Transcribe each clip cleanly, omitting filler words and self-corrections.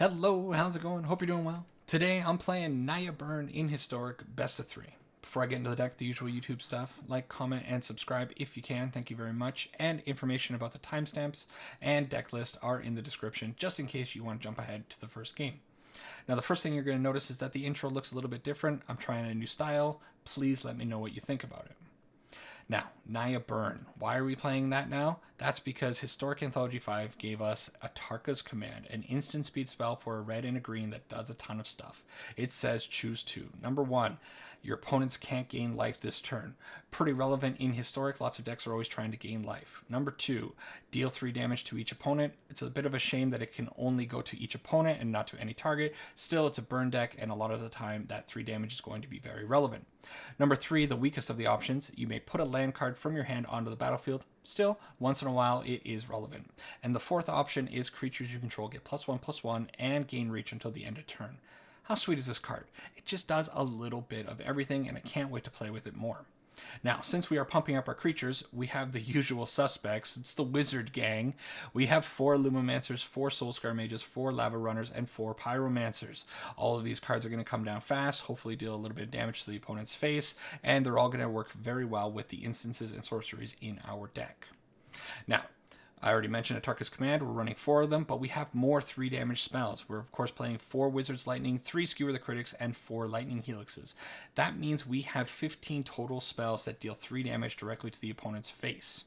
Hello, how's it going? Hope you're doing well. Today I'm playing Naya in Historic Best of 3. Before I get into the deck, the usual YouTube stuff, like, comment, and subscribe if you can, thank you very much. And information about the timestamps and deck list are in the description, just in case you want to jump ahead to the first game. Now the first thing you're going to notice is that the intro looks a little bit different. I'm trying a new style. Please let me know what you think about it. Now, Naya. Why are we playing that now? That's because Historic Anthology 5 gave us Atarka's Command, an instant speed spell for a red and a green that does a ton of stuff. It says choose two. Number one, your opponents can't gain life this turn. Pretty relevant in Historic, lots of decks are always trying to gain life. Number two, deal 3 damage to each opponent. It's a bit of a shame that it can only go to each opponent and not to any target. Still, it's a burn deck, and a lot of the time that 3 damage is going to be very relevant. Number 3, the weakest of the options, you may put a land card from your hand onto the battlefield. Still, once in a while, it is relevant. And the 4th option is creatures you control get +1/+1 and gain reach until the end of turn. How sweet is this card? It just does a little bit of everything, and I can't wait to play with it more. Now, since we are pumping up our creatures, we have the usual suspects. It's the Wizard Gang. We have 4 Lumomancers, 4 Soulscar Mages, 4 Lava Runners, and 4 Pyromancers. All of these cards are going to come down fast, hopefully deal a little bit of damage to the opponent's face, and they're all going to work very well with the instances and sorceries in our deck. Now, I already mentioned Atarka's Command. We're running 4 of them, but we have more 3 damage spells. We're, of course, playing 4 Wizard's Lightning, 3 Skewer the Critics, and 4 Lightning Helixes. That means we have 15 total spells that deal 3 damage directly to the opponent's face.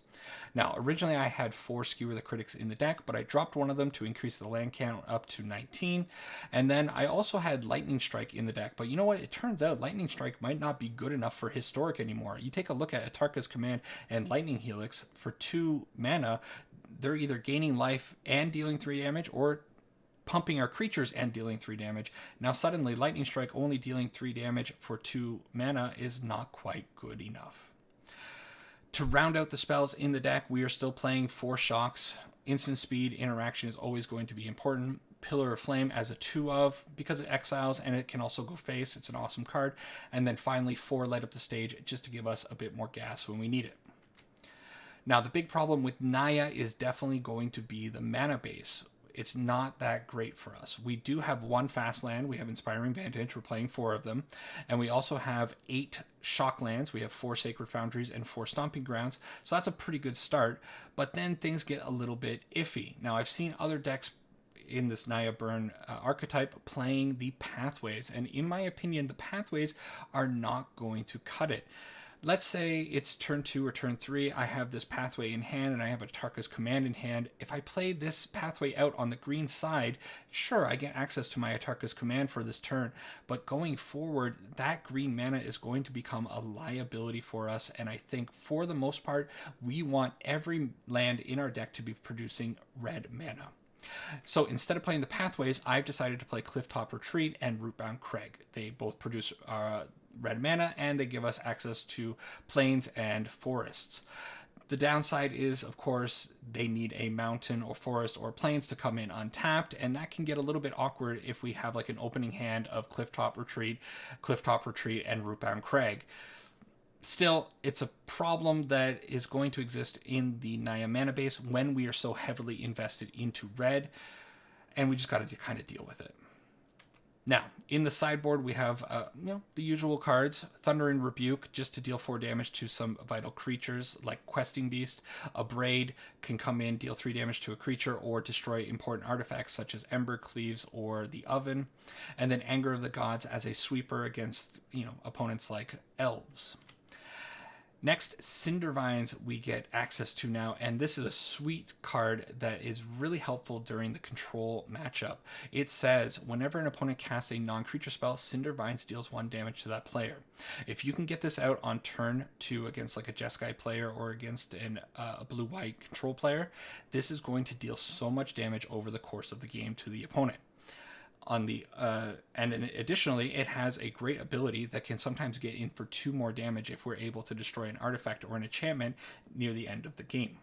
Now, originally I had 4 Skewer the Critics in the deck, but I dropped one of them to increase the land count up to 19. And then I also had Lightning Strike in the deck, but you know what? It turns out Lightning Strike might not be good enough for Historic anymore. You take a look at Atarka's Command and Lightning Helix for 2 mana, they're either gaining life and dealing 3 damage or pumping our creatures and dealing 3 damage. Now suddenly Lightning Strike only dealing 3 damage for 2 mana is not quite good enough. To round out the spells in the deck, we are still playing 4 Shocks. Instant speed interaction is always going to be important. Pillar of Flame as a 2 of, because it exiles and it can also go face. It's an awesome card. And then finally 4 Light Up the Stage just to give us a bit more gas when we need it. Now, the big problem with Naya is definitely going to be the mana base. It's not that great for us. We do have 1 fast land. We have Inspiring Vantage. We're playing 4 of them. And we also have 8 shock lands. We have 4 Sacred Foundries and 4 Stomping Grounds. So that's a pretty good start. But then things get a little bit iffy. Now, I've seen other decks in this Naya archetype playing the pathways. And in my opinion, the pathways are not going to cut it. Let's say it's turn 2 or turn 3, I have this pathway in hand and I have Atarka's Command in hand. If I play this pathway out on the green side, sure, I get access to my Atarka's Command for this turn, but going forward, that green mana is going to become a liability for us, and I think for the most part, we want every land in our deck to be producing red mana. So instead of playing the pathways, I've decided to play Clifftop Retreat and Rootbound Crag. They both produce red mana, and they give us access to plains and forests. The downside is, of course, they need a mountain or forest or plains to come in untapped, and that can get a little bit awkward if we have like an opening hand of Clifftop Retreat, and Rootbound Crag. Still, it's a problem that is going to exist in the Naya mana base when we are so heavily invested into red, and we just got to kind of deal with it. Now, in the sideboard, we have the usual cards. Thundering Rebuke, just to deal 4 damage to some vital creatures, like Questing Beast. A Braid can come in, deal 3 damage to a creature, or destroy important artifacts such as Ember Cleaves or the Oven. And then Anger of the Gods as a sweeper against opponents like Elves. Next, Cindervines we get access to now, and this is a sweet card that is really helpful during the control matchup. It says, whenever an opponent casts a non-creature spell, Cindervines deals 1 damage to that player. If you can get this out on turn 2 against like a Jeskai player or against a blue-white control player, this is going to deal so much damage over the course of the game to the opponent. And additionally, it has a great ability that can sometimes get in for 2 more damage if we're able to destroy an artifact or an enchantment near the end of the game.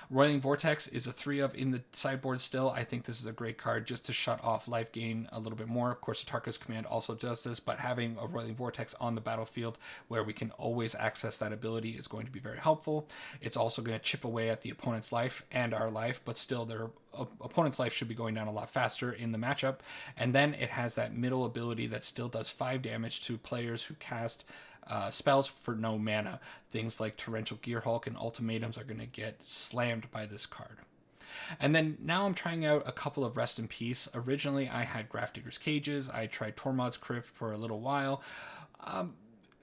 Roiling Vortex is a 3-of in the sideboard still. I think this is a great card just to shut off life gain a little bit more. Of course, Atarka's command also does this, but having a Roiling Vortex on the battlefield where we can always access that ability is going to be very helpful. It's also going to chip away at the opponent's life and our life, but still their opponent's life should be going down a lot faster in the matchup. And then it has that middle ability that still does 5 damage to players who cast spells for no mana. Things like Torrential Gearhulk and Ultimatums are going to get slammed by this card. And then now I'm trying out a couple of Rest in Peace. Originally, I had Grafdigger's Cages. I tried Tormod's Crypt for a little while.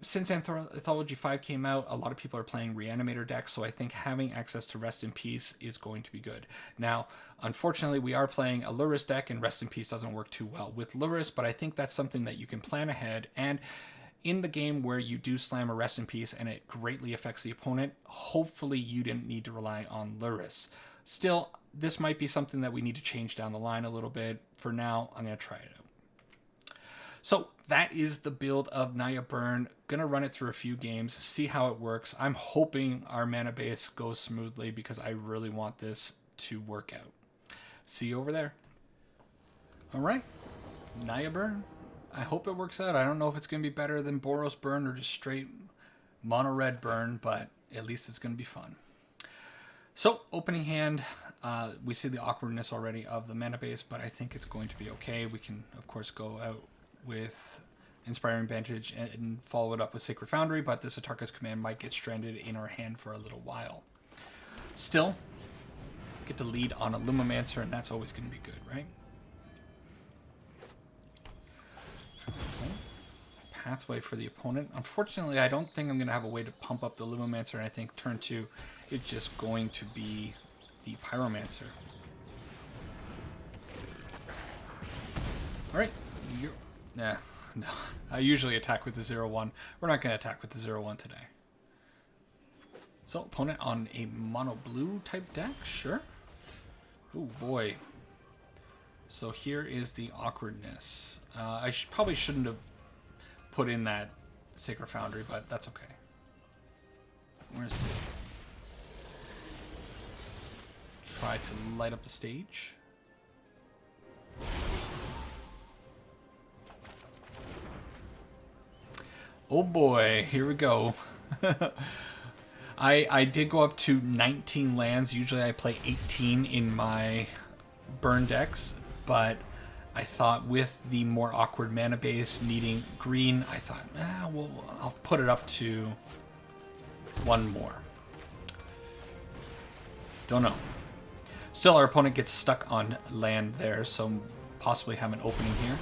Since Anthology 5 came out, a lot of people are playing Reanimator decks, so I think having access to Rest in Peace is going to be good. Now, unfortunately, we are playing a Lurrus deck, and Rest in Peace doesn't work too well with Lurrus, but I think that's something that you can plan ahead. And in the game where you do slam a Rest in Peace and it greatly affects the opponent, hopefully you didn't need to rely on Lurrus. Still, this might be something that we need to change down the line a little bit. For now, I'm going to try it out. So that is the build of Naya Burn. Going to run it through a few games, see how it works. I'm hoping our mana base goes smoothly because I really want this to work out. See you over there. All right, Naya Burn. I hope it works out. I don't know if it's going to be better than Boros Burn or just straight mono red burn, but at least it's going to be fun. So, opening hand, we see the awkwardness already of the mana base, but I think it's going to be okay. We can, of course, go out with Inspiring Vantage and follow it up with Sacred Foundry, but this Atarka's Command might get stranded in our hand for a little while. Still, get to lead on a Lumomancer, and that's always going to be good, right? Pathway for the opponent. Unfortunately, I don't think I'm going to have a way to pump up the Lumomancer, and I think turn 2 is just going to be the Pyromancer. Alright. No. I usually attack with the 0-1. We're not going to attack with the 0-1 today. So, opponent on a mono blue type deck? Sure. Oh boy. So here is the awkwardness. I probably shouldn't have put in that Sacred Foundry, but that's okay. Where's Sid? Try to light up the stage. Oh boy, here we go. I did go up to 19 lands. Usually I play 18 in my burn decks, but I thought with the more awkward mana base needing green, I thought, well, I'll put it up to 1 more. Don't know. Still, our opponent gets stuck on land there, so possibly have an opening here.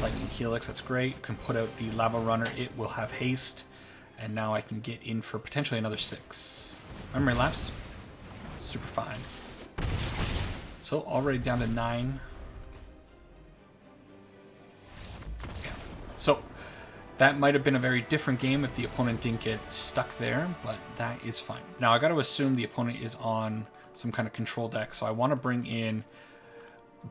Lightning Helix, that's great. Can put out the Lava Runner. It will have haste, and now I can get in for potentially another 6. Memory Lapse. Super fine. So already down to 9. So that might have been a very different game if the opponent didn't get stuck there, but that is fine. Now I got to assume the opponent is on some kind of control deck, so I want to bring in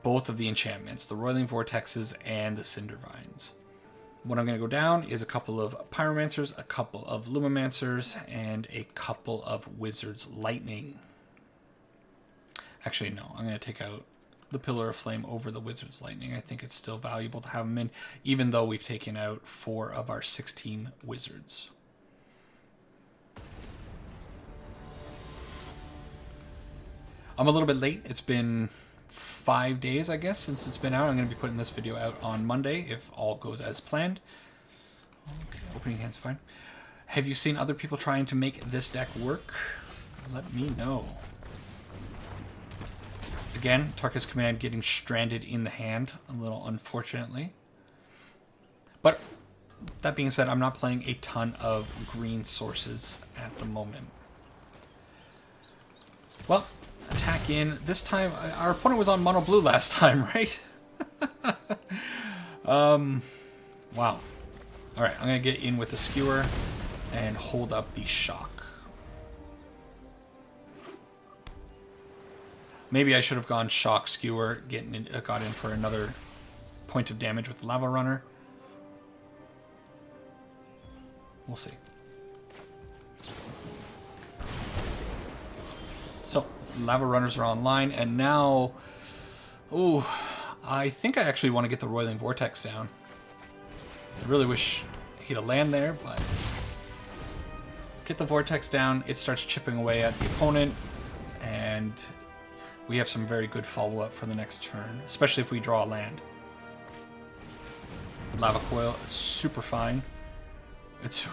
both of the enchantments, the Roiling Vortexes and the Cinder Vines. What I'm going to go down is a couple of Pyromancers, a couple of Lumomancers, and a couple of Wizard's Lightning. Actually, no, I'm going to take out the Pillar of Flame over the Wizard's Lightning. I think it's still valuable to have them in, even though we've taken out 4 of our 16 wizards. I'm a little bit late. It's been 5 days, I guess, since it's been out. I'm going to be putting this video out on Monday, if all goes as planned. Okay, opening hand's fine. Have you seen other people trying to make this deck work? Let me know. Again, Atarka's Command getting stranded in the hand, a little unfortunately. But that being said, I'm not playing a ton of green sources at the moment. Well, attack in. This time, our opponent was on mono blue last time, right? Wow. Alright, I'm going to get in with the Skewer and hold up the Shock. Maybe I should have gone Shock, Skewer, got in for another point of damage with the Lava Runner. We'll see. So, Lava Runners are online, and now... Ooh, I think I actually want to get the Roiling Vortex down. I really wish he'd have land there, but... Get the Vortex down, it starts chipping away at the opponent, and we have some very good follow-up for the next turn, especially if we draw a land. Lava Coil is super fine. It's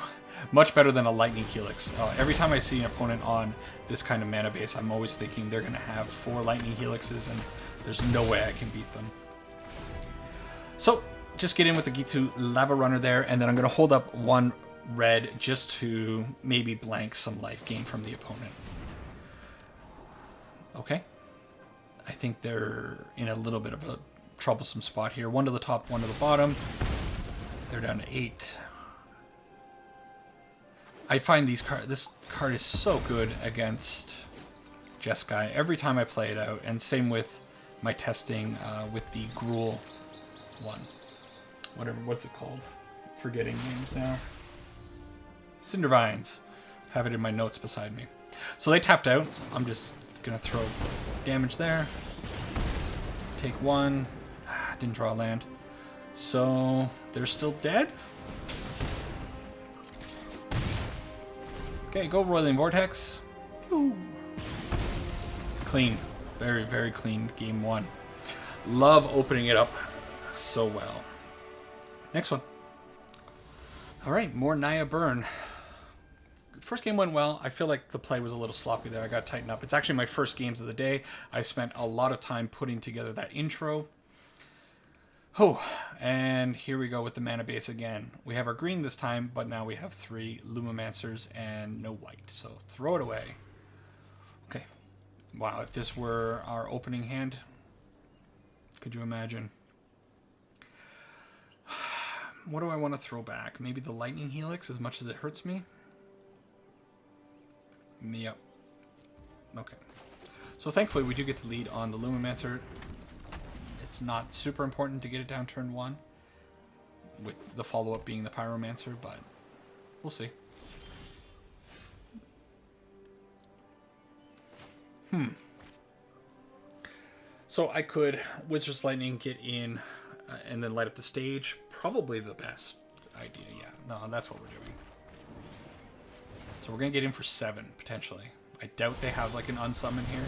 much better than a Lightning Helix. Every time I see an opponent on this kind of mana base, I'm always thinking they're going to have 4 Lightning Helixes, and there's no way I can beat them. So, just get in with the Gitu Lava Runner there, and then I'm going to hold up 1 red just to maybe blank some life gain from the opponent. Okay. I think they're in a little bit of a troublesome spot here. 1 to the top, 1 to the bottom. They're down to 8. I find this card is so good against Jeskai every time I play it out, and same with my testing with the Gruul one. What's it called? Forgetting names now. Cindervines. Have it in my notes beside me. So they tapped out. I'm just gonna throw damage there. Take 1. Didn't draw a land. So they're still dead? Okay, go Roiling Vortex. Pew. Clean. Very, very clean game 1. Love opening it up so well. Next one. Alright, more Naya burn. First game went well. I feel like the play was a little sloppy there. I got to tighten up. It's actually my first games of the day. I spent a lot of time putting together that intro. Oh, and here we go with the mana base again. We have our green this time, but now we have 3 Lumimancers and no white. So throw it away. Okay. Wow, if this were our opening hand, could you imagine? What do I want to throw back? Maybe the Lightning Helix, as much as it hurts me? Yep. Okay. So thankfully we do get to lead on the Lumimancer. It's not super important to get it down turn 1, with the follow-up being the Pyromancer, but we'll see. So I could Wizard's Lightning, get in, and then light up the stage. Probably the best idea, yeah. No, that's what we're doing. So we're going to get in for 7, potentially. I doubt they have, like, an unsummon here.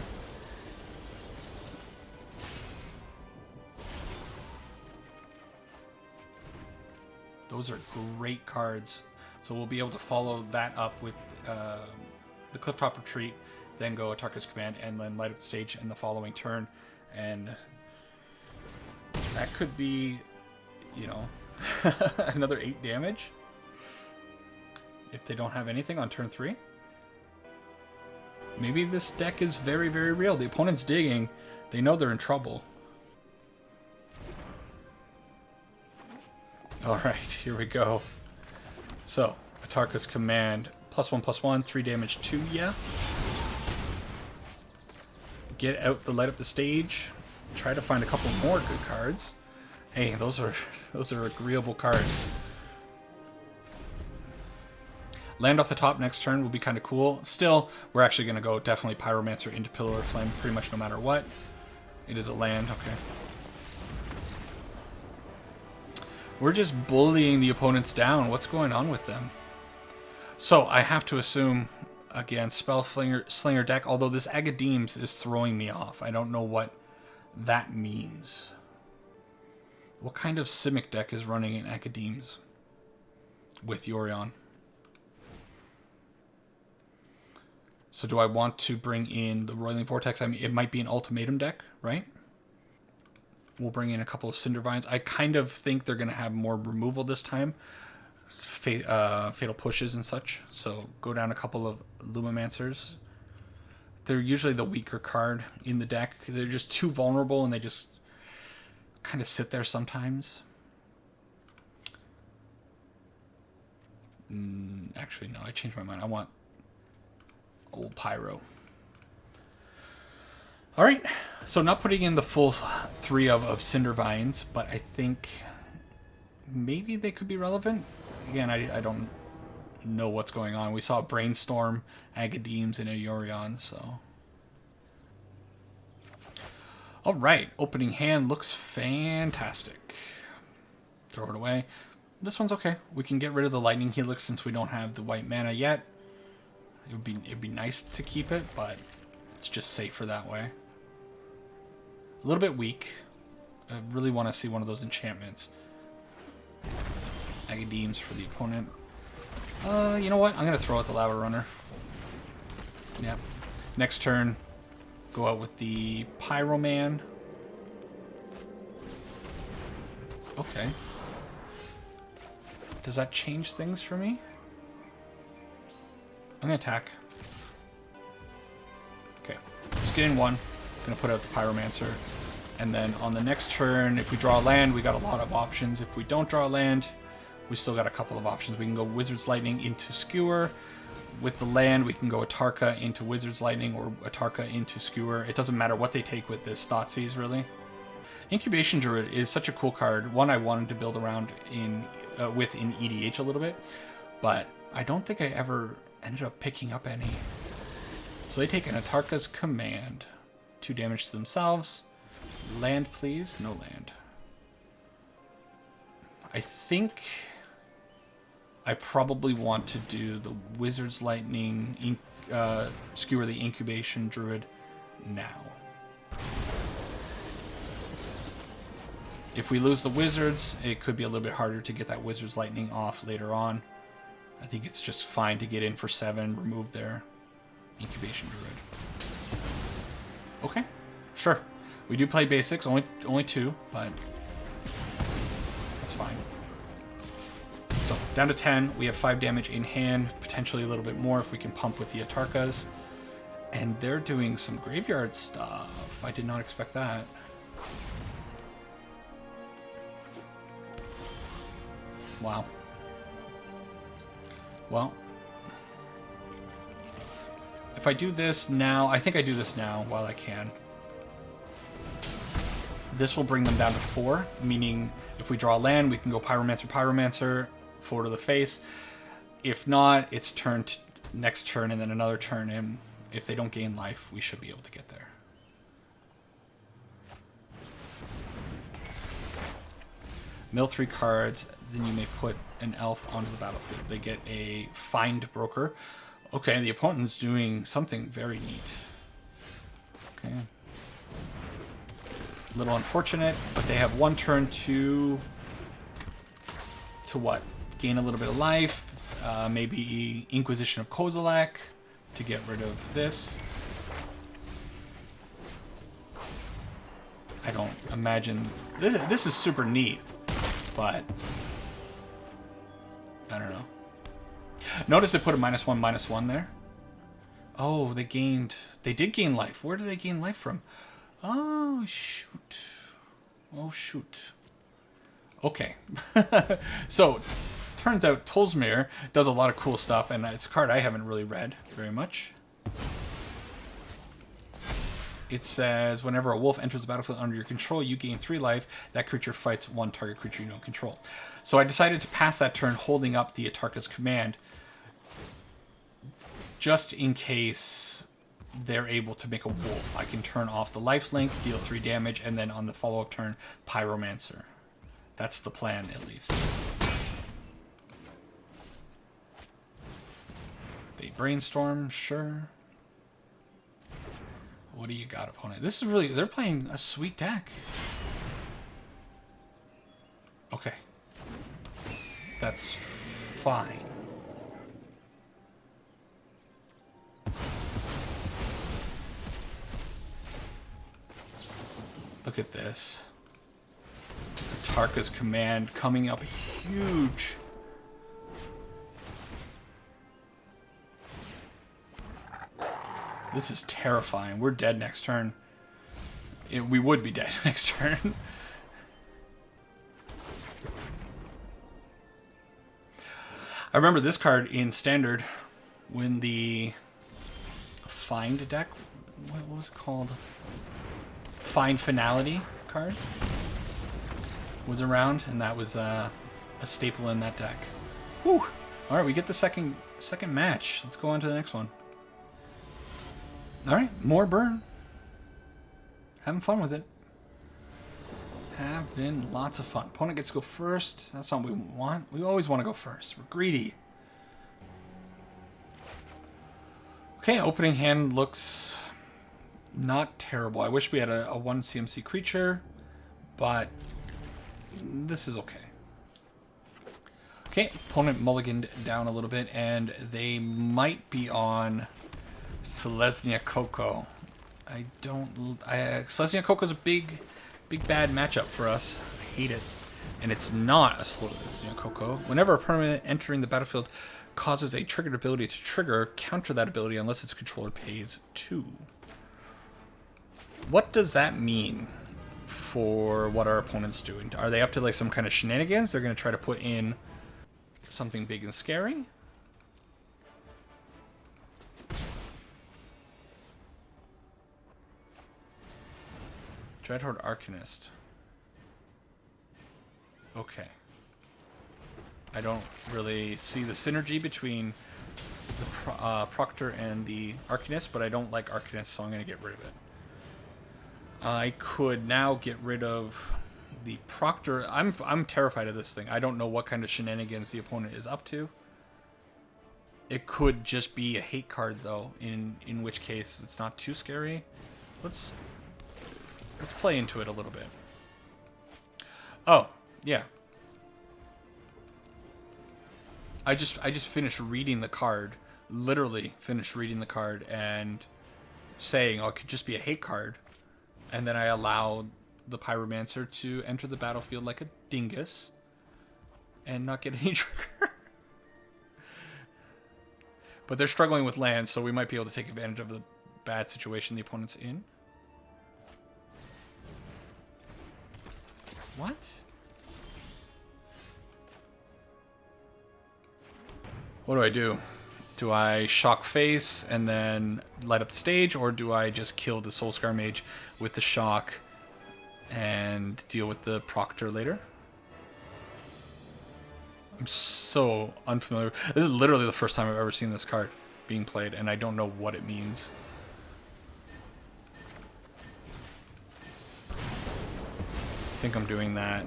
Those are great cards. So we'll be able to follow that up with the Clifftop Retreat, then go Atarka's Command, and then light up the stage in the following turn. And that could be, you know, another 8 damage. If they don't have anything on turn 3. Maybe this deck is very, very real. The opponent's digging. They know they're in trouble. Alright, here we go. So, Atarka's Command. +1/+1, 3 damage to ya. Get out the light up the stage. Try to find a couple more good cards. Hey, those are agreeable cards. Land off the top next turn will be kind of cool. Still, we're actually going to go definitely Pyromancer into Pillar of Flame pretty much no matter what. It is a land, okay. We're just bullying the opponents down. What's going on with them? So, I have to assume, again, Slinger deck, although this Agadeems is throwing me off. I don't know what that means. What kind of Simic deck is running in Agadeems with Yorion? So do I want to bring in the Roiling Vortex? I mean, it might be an Ultimatum deck, right? We'll bring in a couple of Cindervines. I kind of think they're going to have more removal this time. Fatal Pushes and such. So go down a couple of Lumimancers. They're usually the weaker card in the deck. They're just too vulnerable and they just kind of sit there sometimes. Actually, no, I changed my mind. I want old Pyro. Alright, so not putting in the full 3 of Cindervines, but I think maybe they could be relevant. Again, I don't know what's going on. We saw Brainstorm, Agadeems, and a Yorion, so All right, opening hand looks fantastic. Throw it away. This one's okay. We can get rid of the lightning helix since we don't have the white mana yet. It'd be nice to keep it, but it's just safer that way. A little bit weak. I really want to see one of those enchantments. Agadeems for the opponent. You know what? I'm going to throw out the Lava Runner. Yep. Next turn, go out with the Pyroman. Okay. Does that change things for me? I'm going to attack. Okay. Just getting one. Going to put out the Pyromancer. And then on the next turn, if we draw a land, we got a lot of options. If we don't draw a land, we still got a couple of options. We can go Wizard's Lightning into Skewer. With the land, we can go Atarka into Wizard's Lightning or Atarka into Skewer. It doesn't matter what they take with this Thoughtseize, really. Incubation Druid is such a cool card. One I wanted to build around in EDH a little bit, but I don't think I ever ended up picking up any. So they take an Atarka's Command. 2 damage to themselves. Land, please. No land. I think I probably want to do the Wizard's Lightning, Skewer the Incubation Druid now. If we lose the Wizards, it could be a little bit harder to get that Wizard's Lightning off later on. I think it's just fine to get in for 7, remove their Incubation Druid. Okay, sure. We do play basics, only 2, but that's fine. So, down to 10. We have 5 damage in hand, potentially a little bit more if we can pump with the Atarkas. And they're doing some graveyard stuff. I did not expect that. Wow. Well, if I do this now, I think I do this now while I can. This will bring them down to 4, meaning if we draw land, we can go Pyromancer, Pyromancer, 4 to the face. If not, it's turn next turn and then another turn, and if they don't gain life, we should be able to get there. Mill 3 cards, then you may put an elf onto the battlefield. They get a Find Broker. Okay, the opponent's doing something very neat. Okay. A little unfortunate, but they have 1 turn to what? Gain a little bit of life. Maybe Inquisition of Kozilek to get rid of this. I don't imagine... This is super neat, but... I don't know. Notice they put a -1/-1 there. Oh, they did gain life. Where did they gain life from? Oh, shoot. Oh, shoot. Okay. So, turns out Tolsmir does a lot of cool stuff, and it's a card I haven't really read very much. It says, whenever a wolf enters the battlefield under your control, you gain 3 life. That creature fights 1 target creature you don't control. So I decided to pass that turn holding up the Atarka's Command, just in case they're able to make a wolf. I can turn off the lifelink, deal 3 damage, and then on the follow-up turn, Pyromancer. That's the plan, at least. They brainstorm, sure. What do you got, opponent? This is really... They're playing a sweet deck. Okay. That's fine. Look at this. Atarka's Command coming up huge. This is terrifying. We're dead next turn. We would be dead next turn. I remember this card in Standard when the Find deck... What was it called? Find Finality card was around, and that was a staple in that deck. Whew! Alright, we get the second match. Let's go on to the next one. Alright, more burn. Having fun with it. Have been lots of fun. Opponent gets to go first. That's not what we want. We always want to go first. We're greedy. Okay, opening hand looks not terrible. I wish we had a 1 CMC creature, but this is okay. Okay, opponent mulliganed down a little bit, and they might be on Selesnya Coco. Selesnya Coco is a big bad matchup for us. I hate it. And it's not a Selesnya Coco. Whenever a permanent entering the battlefield causes a triggered ability to trigger, counter that ability unless its controller pays 2. What does that mean for what our opponent's doing? Are they up to like some kind of shenanigans? They're going to try to put in something big and scary? Dreadhorde Arcanist. Okay. I don't really see the synergy between the Proctor and the Arcanist, but I don't like Arcanist, so I'm going to get rid of it. I could now get rid of the Proctor. I'm terrified of this thing. I don't know what kind of shenanigans the opponent is up to. It could just be a hate card, though, in which case it's not too scary. Let's play into it a little bit. Oh, yeah. I just finished reading the card. Literally finished reading the card and saying, oh, it could just be a hate card. And then I allowed the Pyromancer to enter the battlefield like a dingus and not get any trigger. But they're struggling with lands, so we might be able to take advantage of the bad situation the opponent's in. What? What do I do? Do I shock face and then light up the stage, or do I just kill the Soulscar Mage with the shock and deal with the Proctor later? I'm so unfamiliar. This is literally the first time I've ever seen this card being played, and I don't know what it means. I think I'm doing that.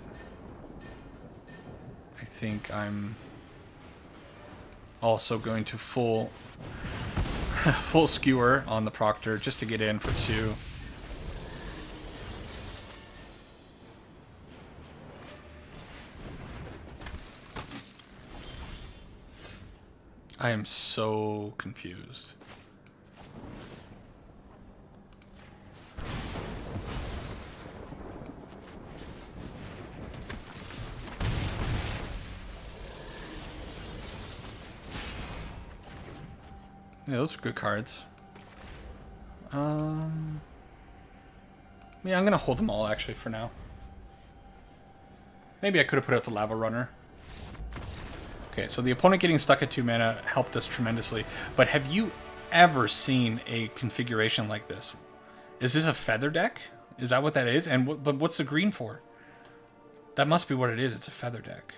I think I'm also going to full skewer on the Proctor just to get in for 2. I am so confused. Yeah, those are good cards. Yeah, I'm gonna hold them all actually for now. Maybe I could have put out the Lava Runner. Okay, so the opponent getting stuck at 2 mana helped us tremendously. But have you ever seen a configuration like this? Is this a feather deck? Is that what that is? And but what's the green for? That must be what it is. It's a feather deck.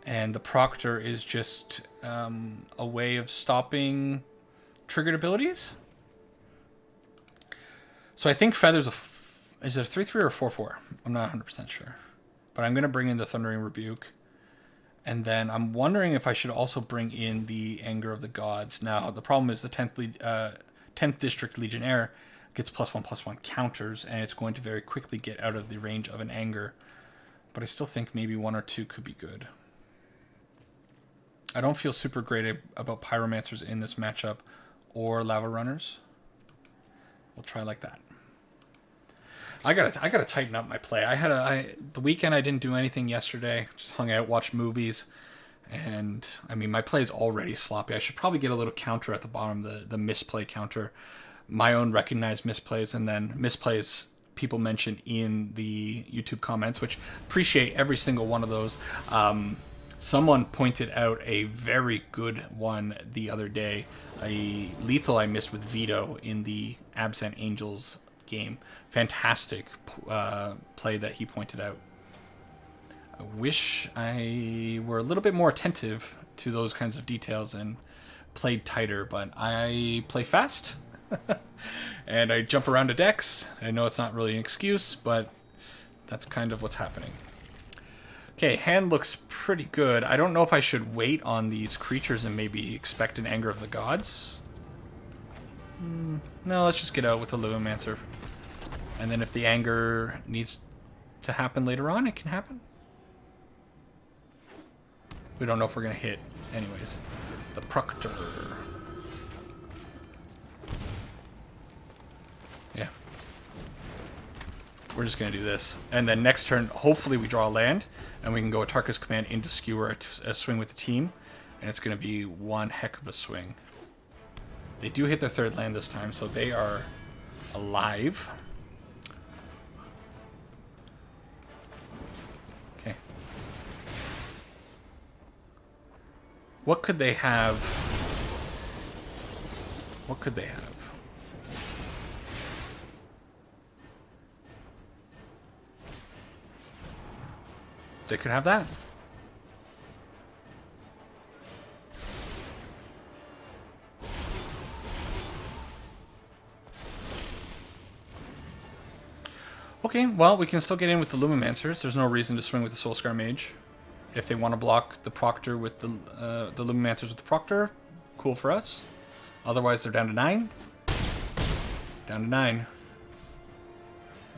And the Proctor is just a way of stopping triggered abilities. So I think Feather's is it a 3/3 or a 4/4? I'm not 100% sure. But I'm going to bring in the Thundering Rebuke. And then I'm wondering if I should also bring in the Anger of the Gods. Now, the problem is the 10th District Legionnaire gets +1/+1 counters, and it's going to very quickly get out of the range of an Anger. But I still think maybe 1 or 2 could be good. I don't feel super great about Pyromancers in this matchup or Lava Runners. We'll try like that. I gotta tighten up my play. The weekend I didn't do anything yesterday. Just hung out, watched movies, and I mean my play is already sloppy. I should probably get a little counter at the bottom, the misplay counter, my own recognized misplays, and then misplays people mention in the YouTube comments, which appreciate every single one of those. Someone pointed out a very good one the other day, a lethal I missed with Vito in the Absent Angels game. Fantastic play that he pointed out. I wish I were a little bit more attentive to those kinds of details and played tighter, but I play fast and I jump around to decks. I know it's not really an excuse, but That's kind of what's happening. Okay, hand looks pretty good. I don't know if I should wait on these creatures and maybe expect an Anger of the Gods. No, let's just get out with the Lumimancer. And then if the Anger needs to happen later on, it can happen. We don't know if we're going to hit anyways. The Proctor. Yeah. We're just going to do this. And then next turn, hopefully we draw a land. And we can go Atarka's Command into Skewer, a swing with the team. And it's going to be one heck of a swing. They do hit their third land this time, so they are alive. Okay. What could they have? What could they have? They could have that. Okay, well, we can still get in with the Lumimancers. There's no reason to swing with the Soulscar Mage. If they want to block the Proctor with the Lumimancers with the Proctor, cool for us. Otherwise, they're down to 9. Down to 9.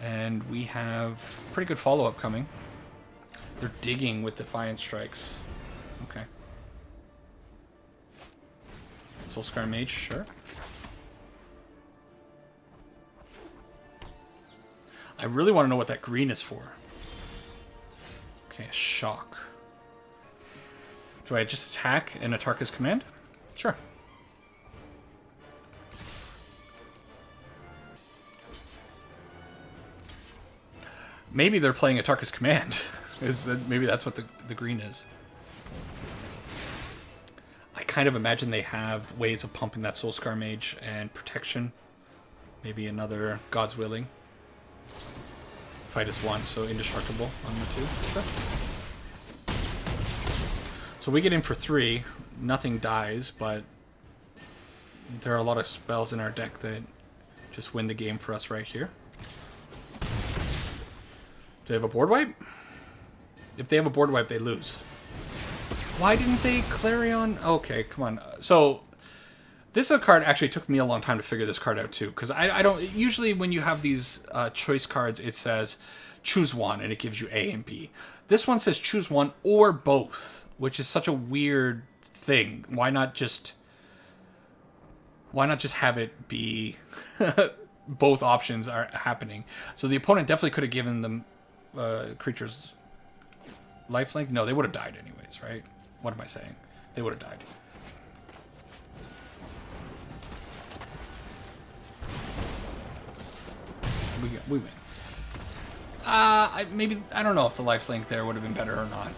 And we have pretty good follow-up coming. They're digging with Defiant Strikes. Okay. Soulscar Mage, sure. I really want to know what that green is for. Okay, a shock. Do I just attack in Atarka's Command? Sure. Maybe they're playing Atarka's Command. Maybe that's what the green is. I kind of imagine they have ways of pumping that Soulscar Mage and protection. Maybe another God's Willing. Fight is 1, so indestructible on the 2. Sure. So we get in for 3. Nothing dies, but there are a lot of spells in our deck that just win the game for us right here. Do they have a board wipe? If they have a board wipe, they lose. Why didn't they Clarion? Okay, come on. So this is a card actually took me a long time to figure this card out too, because I don't usually when you have these choice cards, it says choose one and it gives you A and B. This one says choose one or both, which is such a weird thing. Why not just have it be both options are happening? So the opponent definitely could have given them creatures lifelink. No, they would have died anyways, right? What am I saying? They would have died. We win. I don't know if the lifelink there would have been better or not.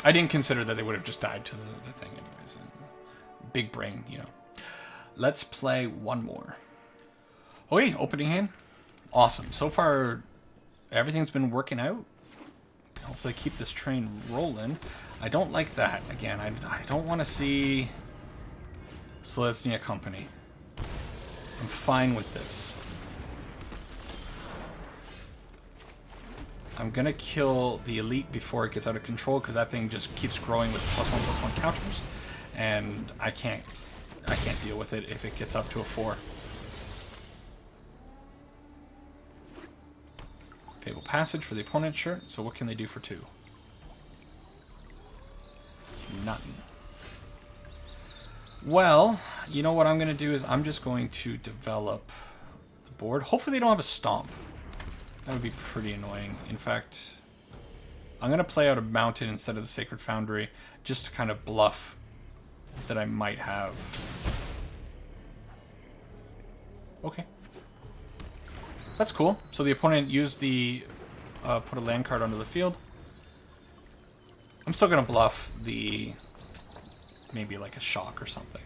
I didn't consider that they would have just died to the thing anyways. Big brain, you know. Let's play one more. Okay, opening hand. Awesome. So far, everything's been working out. Hopefully keep this train rolling. I don't like that. Again, I don't want to see Selesnya Company. I'm fine with this. I'm going to kill the Elite before it gets out of control because that thing just keeps growing with +1/+1 counters. And I can't deal with it if it gets up to a 4. Fable Passage for the opponent, sure. So what can they do for 2? Nothing. Well, you know what I'm going to do is I'm just going to develop the board. Hopefully they don't have a Stomp. That would be pretty annoying. In fact, I'm going to play out a Mountain instead of the Sacred Foundry just to kind of bluff that I might have. Okay. That's cool. So the opponent used the put a land card onto the field. I'm still going to bluff the maybe like a shock or something.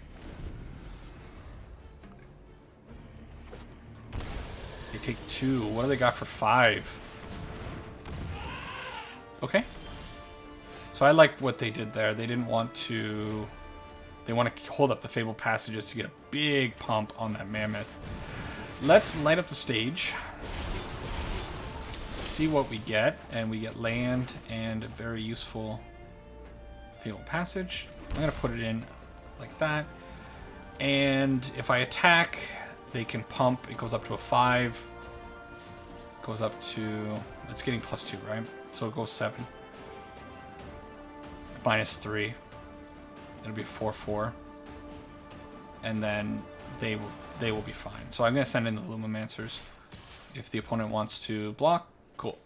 They take 2. What do they got for 5? Okay. So I like what they did there. They didn't want to... They want to hold up the Fable Passages to get a big pump on that Mammoth. Let's light up the stage. see what we get, and we get land and a very useful Fatal Passage. I'm going to put it in like that. And if I attack, they can pump. It goes up to a 5. It goes up to... It's getting +2, right? So it goes 7. -3. It'll be 4/4. And then they will be fine. So I'm going to send in the Lumimancers. If the opponent wants to block, cool.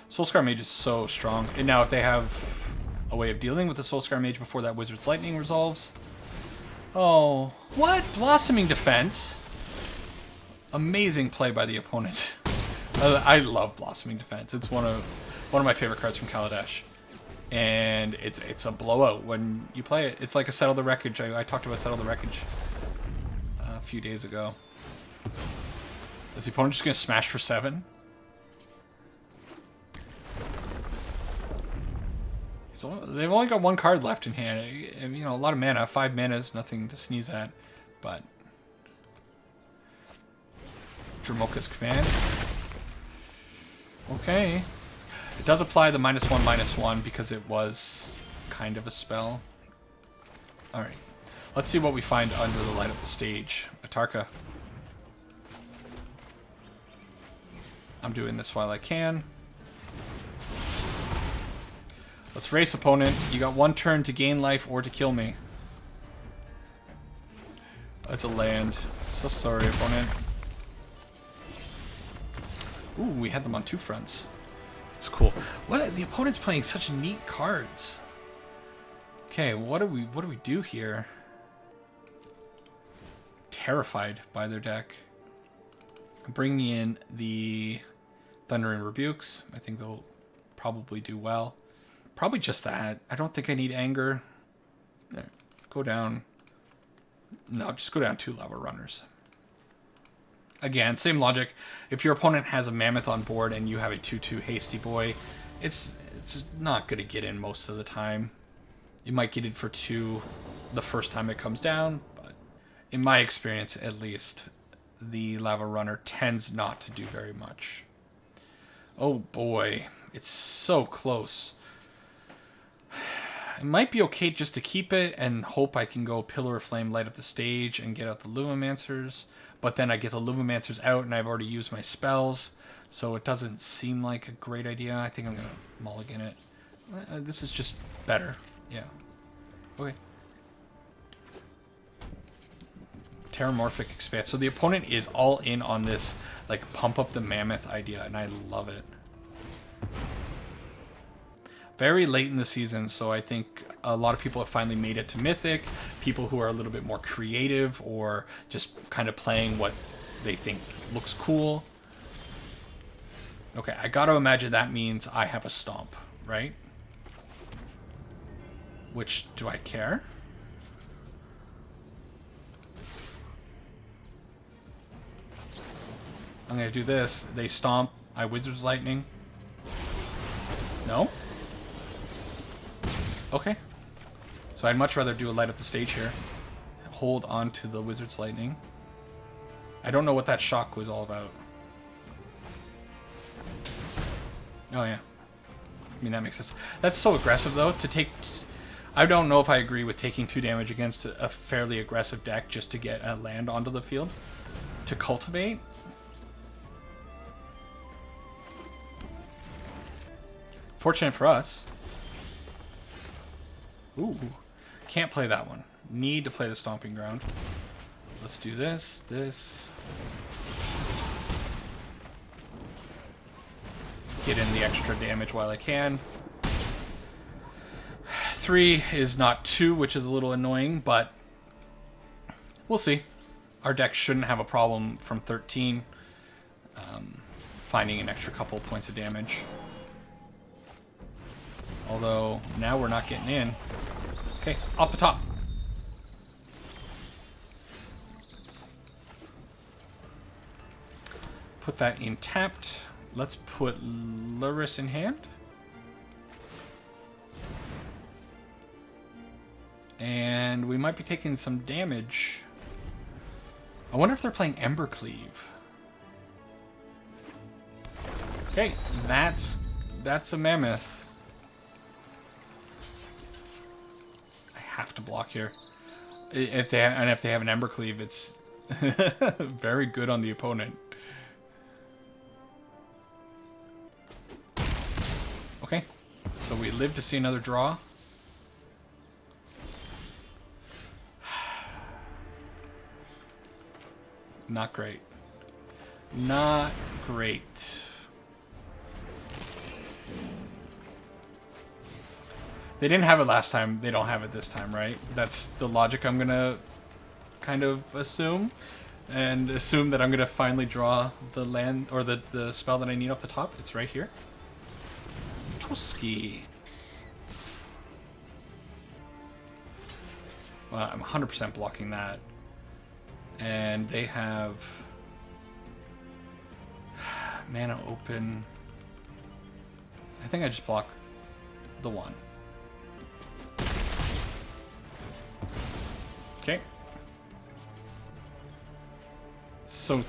Soulscar Mage is so strong. And now if they have a way of dealing with the Soulscar Mage before that Wizard's Lightning resolves... Oh, what? Blossoming Defense? Amazing play by the opponent. I love Blossoming Defense. It's one of my favorite cards from Kaladesh. And it's a blowout when you play it. It's like a Settle the Wreckage. I talked about Settle the Wreckage a few days ago. Is the opponent just going to smash for 7? They've only got 1 card left in hand. You know, a lot of mana. 5 mana is nothing to sneeze at. But Dromoka's Command. Okay. It does apply the -1/-1 because it was kind of a spell. Alright. Let's see what we find under the light of the stage. Atarka. I'm doing this while I can. Let's race, opponent. You got 1 turn to gain life or to kill me. That's a land. So sorry, opponent. Ooh, we had them on 2 fronts. It's cool. What? The opponent's playing such neat cards. Okay, what do we do here? Terrified by their deck. Bring me in the Thundering Rebukes. I think they'll probably do well. Probably just that. I don't think I need Anger. There. Go down. No, just go down 2 Lava Runners. Again, same logic. If your opponent has a Mammoth on board and you have a 2/2 Hasty Boy, it's not going to get in most of the time. You might get in for 2 the first time it comes down, but in my experience, at least, the Lava Runner tends not to do very much. Oh boy, it's so close. It might be okay just to keep it and hope I can go Pillar of Flame, light up the stage, and get out the Lumimancers. But then I get the Lumimancers out, and I've already used my spells, so it doesn't seem like a great idea. I think I'm going to mulligan it. This is just better. Yeah. Okay. Terramorphic Expanse. So the opponent is all in on this, like, pump up the Mammoth idea, and I love it. Very late in the season, so I think a lot of people have finally made it to Mythic. People who are a little bit more creative or just kind of playing what they think looks cool. Okay, I gotta imagine that means I have a Stomp, right? Which, do I care? I'm gonna do this. They Stomp. I Wizard's Lightning. No? Okay. So I'd much rather do a light up the stage here. Hold on to the Wizard's Lightning. I don't know what that shock was all about. Oh yeah. I mean, that makes sense. That's so aggressive though, to take... I don't know if I agree with taking 2 damage against a fairly aggressive deck just to get a land onto the field. To cultivate. Fortunate for us. Ooh. Can't play that one. Need to play the Stomping Ground. Let's do this, this. Get in the extra damage while I can. 3 is not 2, which is a little annoying, but we'll see. Our deck shouldn't have a problem from 13. Finding an extra couple points of damage. Although, now we're not getting in. Okay, off the top. Put that in tapped. Let's put Luris in hand. And we might be taking some damage. I wonder if they're playing Embercleave. Okay, that's a mammoth. I have to block here. If they have an Embercleave, it's very good on the opponent. Okay, so we live to see another draw. Not great. Not great. They didn't have it last time. They don't have it this time, right? That's the logic I'm gonna kind of assume. And assume that I'm gonna finally draw the land, or the spell that I need off the top. It's right here. Toski. Well, I'm 100% blocking that. And they have mana open. I think I just block the one. Okay. So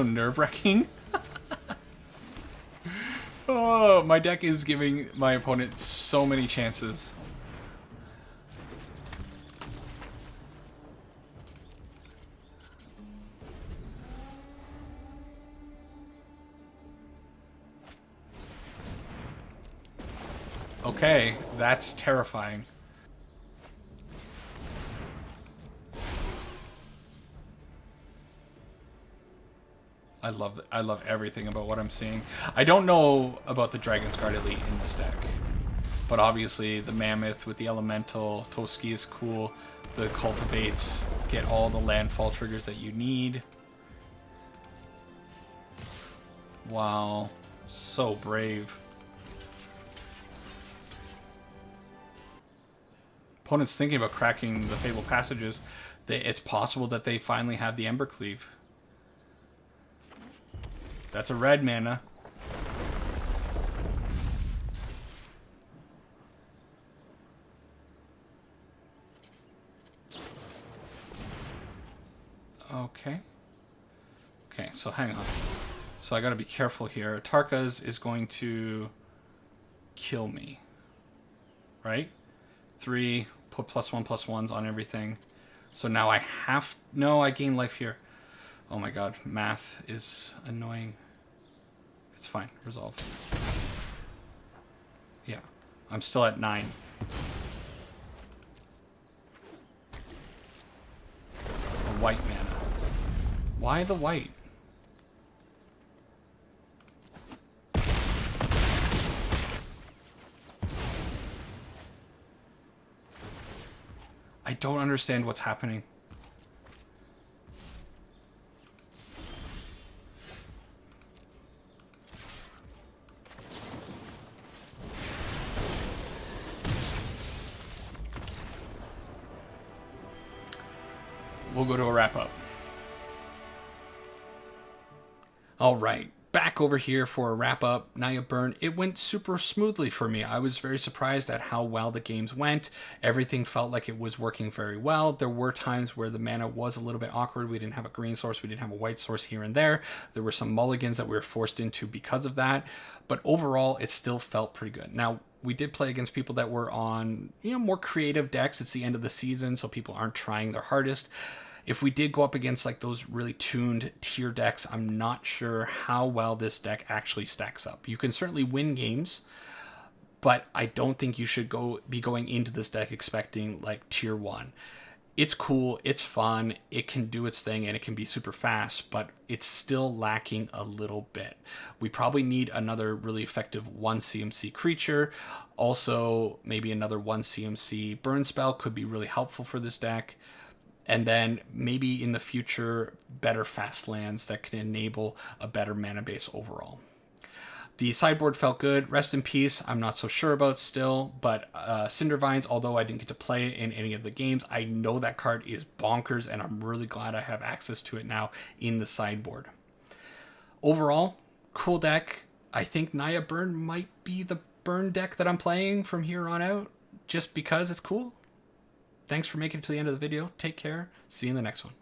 nerve-wracking. Oh, my deck is giving my opponent so many chances. Okay, that's terrifying. I love everything about what I'm seeing. I don't know about the Dragon's Guard Elite in this deck. But obviously the Mammoth with the Elemental, Toski is cool. The Cultivates get all the landfall triggers that you need. Wow, so brave. Opponent's thinking about cracking the Fable Passages. It's possible that they finally have the Embercleave. That's a red mana. Okay. Okay, so hang on. So I gotta be careful here. Atarka's is going to kill me. Right? 3, put +1/+1s on everything. So now I have... No, I gain life here. Oh my god, math is annoying. It's fine, resolve. Yeah, I'm still at 9. A white mana. Why the white? I don't understand what's happening. We'll go to a wrap-up. All right, back over here for a wrap-up. Naya Burn, it went super smoothly for me. I was very surprised at how well the games went. Everything felt like it was working very well. There were times where the mana was a little bit awkward. We didn't have a green source. We didn't have a white source here and there. There were some mulligans that we were forced into because of that. But overall, it still felt pretty good. Now, we did play against people that were on, more creative decks. It's the end of the season, so people aren't trying their hardest. If we did go up against like those really tuned tier decks, I'm not sure how well this deck actually stacks up. You can certainly win games, but I don't think you should be going into this deck expecting like tier 1. It's cool, it's fun, it can do its thing, and it can be super fast, but it's still lacking a little bit. We probably need another really effective 1 CMC creature. Also, maybe another 1 CMC burn spell could be really helpful for this deck. And then maybe in the future, better fast lands that can enable a better mana base overall. The sideboard felt good. Rest in Peace, I'm not so sure about still, but Cindervines, although I didn't get to play it in any of the games, I know that card is bonkers, and I'm really glad I have access to it now in the sideboard. Overall, cool deck. I think Naya Burn might be the burn deck that I'm playing from here on out, just because it's cool. Thanks for making it to the end of the video. Take care. See you in the next one.